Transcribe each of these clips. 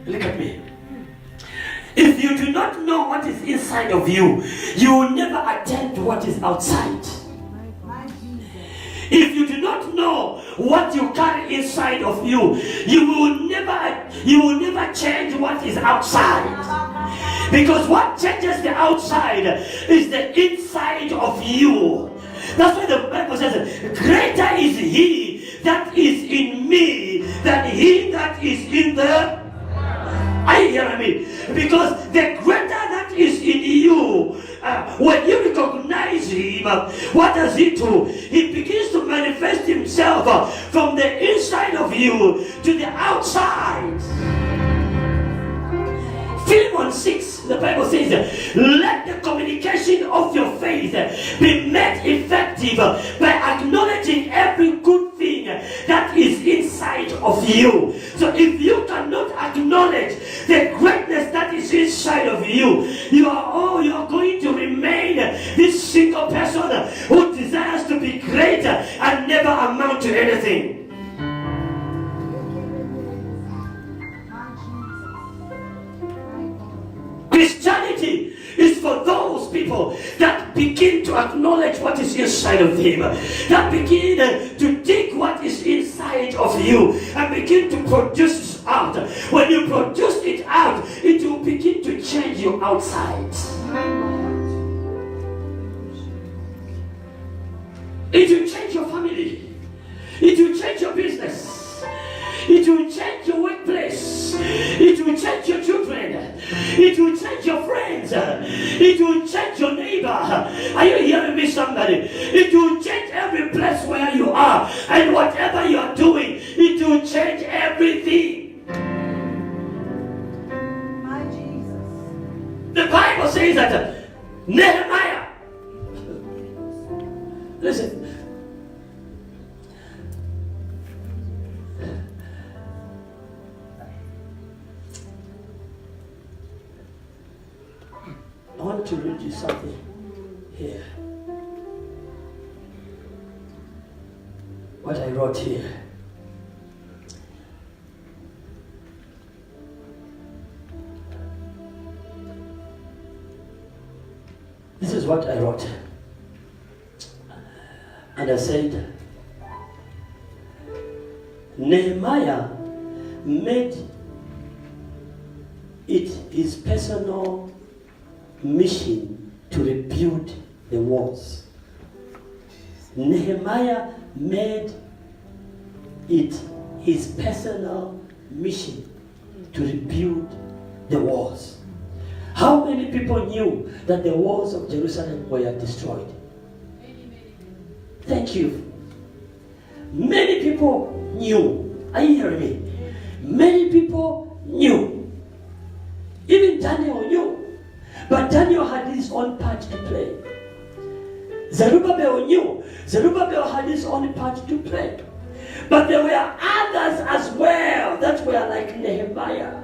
Look at me. If you do not know what is inside of you, you will never attend to what is outside. If you do not know what you carry inside of you, you will never change what is outside. Because what changes the outside is the inside of you. That's why the Bible says, greater is he that is in me than he that is in the... Are you hearing me? Because the greater that is in you, when you recognize him, what does he do? He begins to manifest himself from the inside of you to the outside. Philemon 6, the Bible says, let the communication of your faith be made effective by acknowledging every good thing that is inside of you. So if you cannot acknowledge the greatness that is inside of you, you are going to remain this single person who desires to be great and never amount to anything. Christianity is for those people that begin to acknowledge what is inside of them, that begin to dig what is inside of you and begin to produce it out. When you produce it out, it will begin to change your outside. It will change your family. It will change your business. It will change your workplace. It will change your children. It will change your friends. It will change your neighbor. Are you hearing me, somebody? It will change every place where you are. And whatever you are doing, it will change everything. My Jesus. The Bible says that Nehemiah, listen, I want to read you something here. What I wrote here. This is what I wrote. And I said, Nehemiah made it his personal mission to rebuild the walls. Nehemiah made it his personal mission to rebuild the walls. How many people knew that the walls of Jerusalem were destroyed? Thank you. Many people knew. Are you hearing me? Many people knew. Even Daniel knew. But Daniel had his own part to play. Zerubbabel knew. Zerubbabel had his own part to play. But there were others as well that were like Nehemiah,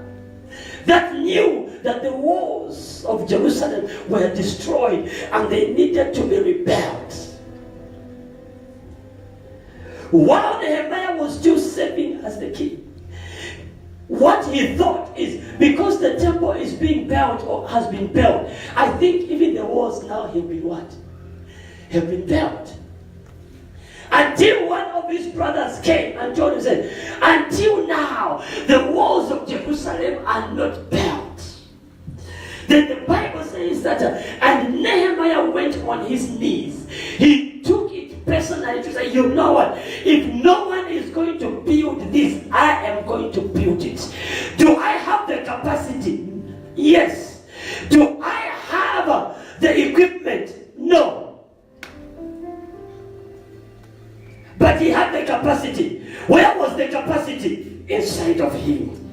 that knew that the walls of Jerusalem were destroyed and they needed to be rebuilt. While Nehemiah was still serving as the king, what he thought is, because the temple is being built or has been built, I think even the walls now have been what? Have been built. Until one of his brothers came and told him, said, until now, the walls of Jerusalem are not built. Then the Bible says that, and Nehemiah went on his knees. He took it personally to say, you know what? If no one is going to build this, I am going to build it. Do I have the capacity? Yes. Do I have the equipment? No. But he had the capacity. Where was the capacity? Inside of him.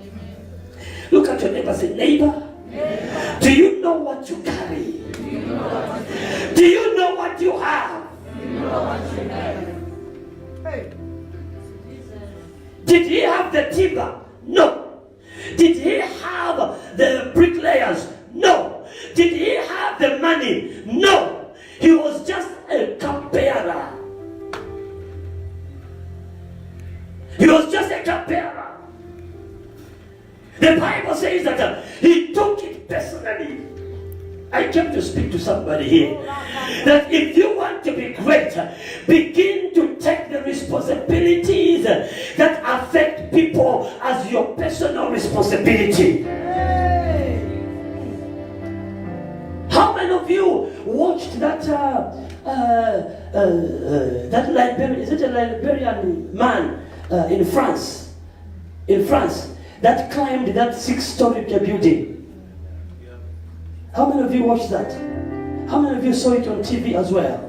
Look at your neighbor. Say, neighbor, do you know what you carry? Do you know what you have? Did he have the timber? No. Did he have the bricklayers? No. Did he have the money? No. He was just a cupbearer. He was just a cupbearer. The Bible says that he took it personally. I came to speak to somebody here that if you want to be great, begin to take the responsibilities that affect people as your personal responsibility. How many of you watched that Liberian, is it a Liberian man in France? In France, that climbed that 6-story building. How many of you watched that? How many of you saw it on TV as well?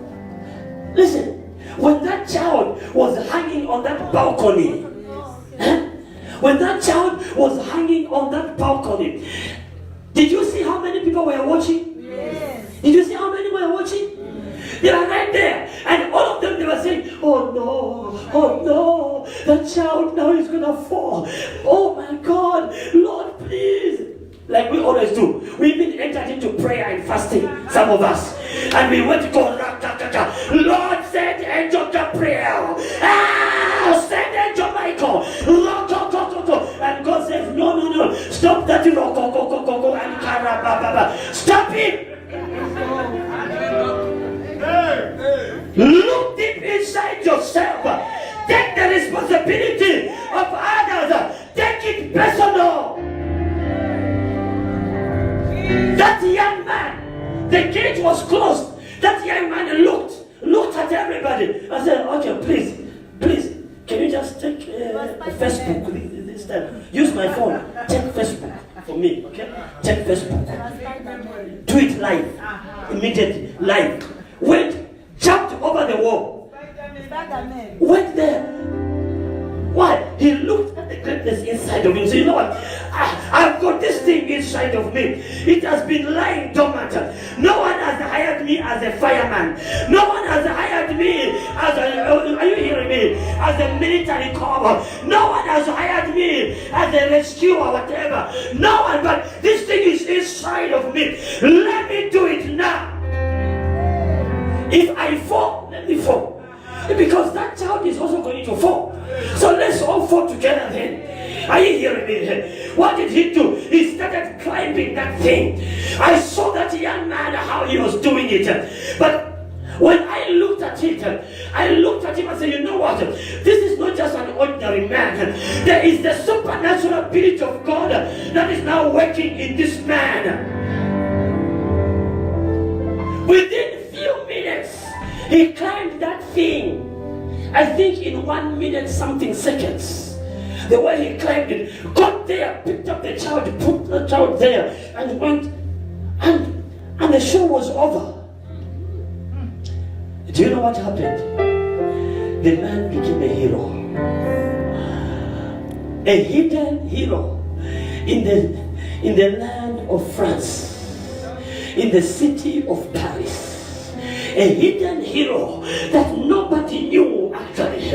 Listen, when that child was hanging on that balcony, when that child was hanging on that balcony, did you see how many people were watching? Yes. Did you see how many were watching? They were right there, and all of them, they were saying, oh no, that child now is gonna fall. Oh my God, Lord, please. Like we always do. We even entered into prayer and fasting, some of us. And we went to go, Lord, send angel Gabriel. Send angel Michael. And God says, no. Stop that. And karababa. Stop it. Look deep inside yourself. Take the responsibility of others. Take it personal. That young man, the gate was closed. That young man looked at everybody. I said, okay, please, can you just take Facebook this time? Use my phone. Check Facebook for me, okay? Check Facebook. Do it live. Immediately, live. Jumped over the wall. Went there. Why? He looked at the greatness inside of him. So you know what? I've got this thing inside of me. It has been lying dormant. No one has hired me as a fireman. No one has hired me as are you hearing me? As a military corps. No one has hired me as a rescue or whatever. No one, but this thing is inside of me. Let me do it now. If I fall, let me fall. Because that child is also going to fall. So let's all fall together then. Are you hearing me? What did he do? He started climbing that thing. I saw that young man, how he was doing it. But when I looked at it, and said, you know what? This is not just an ordinary man. There is the supernatural ability of God that is now working in this man. Within few minutes, he climbed that thing. I think in 1 minute something seconds. The way he climbed it, got there, picked up the child, put the child there, and went, and the show was over. Do you know what happened? The man became a hero. A hidden hero in the land of France, in the city of Paris. A hidden hero that nobody knew actually,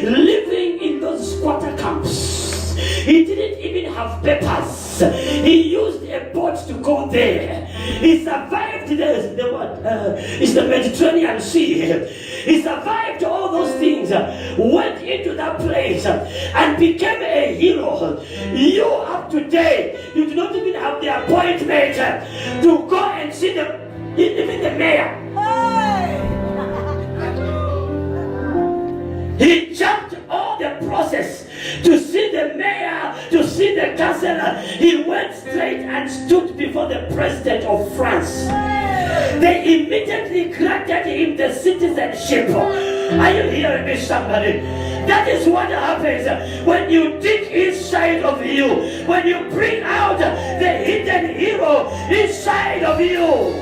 living in those squatter camps. He didn't even have papers. He used a boat to go there. He survived it's the Mediterranean Sea. He survived all those things, went into that place and became a hero. You up to date, you do not even have the appointment to go and see even the mayor. He jumped all the process to see the mayor, to see the councillor. He went straight and stood before the president of France. They immediately granted him the citizenship. Are you hearing me, somebody? That is what happens when you dig inside of you, when you bring out the hidden hero inside of you.